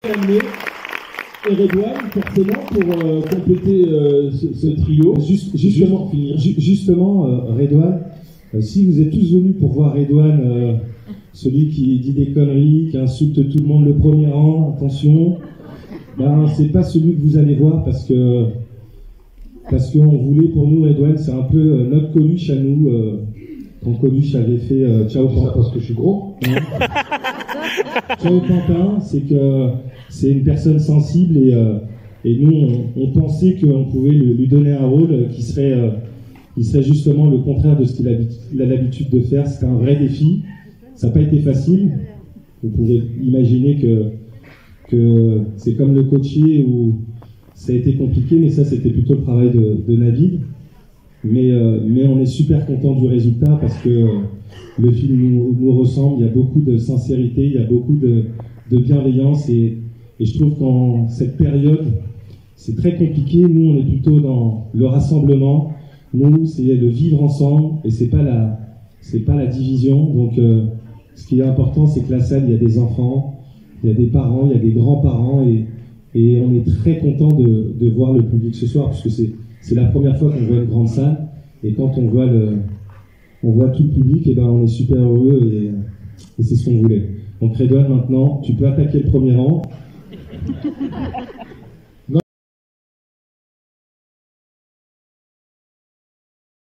Amené et Redouane, forcément, pour compléter ce trio. Justement, Redouane, si vous êtes tous venus pour voir Redouane, celui qui dit des conneries, qui insulte tout le monde le premier rang, attention, ben, c'est pas celui que vous allez voir parce qu'on voulait pour nous, Redouane, c'est un peu notre Coluche à nous. Quand Coluche avait fait Ciao Pantin. Parce que je suis gros. Ciao Pantin, c'est que c'est une personne sensible et nous, on pensait qu'on pouvait lui donner un rôle qui serait justement le contraire de ce qu'il a l'habitude de faire. C'était un vrai défi. Ça n'a pas été facile. Vous pouvez imaginer que c'est comme le coachier où ça a été compliqué, mais ça, c'était plutôt le travail de Navid. Mais on est super content du résultat parce que le film nous ressemble. Il y a beaucoup de sincérité, il y a beaucoup de bienveillance et je trouve qu'en cette période, c'est très compliqué. Nous, on est plutôt dans le rassemblement. Nous, c'est le vivre ensemble et c'est pas la division. Donc, ce qui est important, c'est que la salle, il y a des enfants, il y a des parents, il y a des grands-parents et on est très content de voir le public ce soir parce que c'est la première fois qu'on voit une grande salle et quand on voit tout le public, et ben on est super heureux et c'est ce qu'on voulait. Donc Redouane, maintenant, tu peux attaquer le premier rang.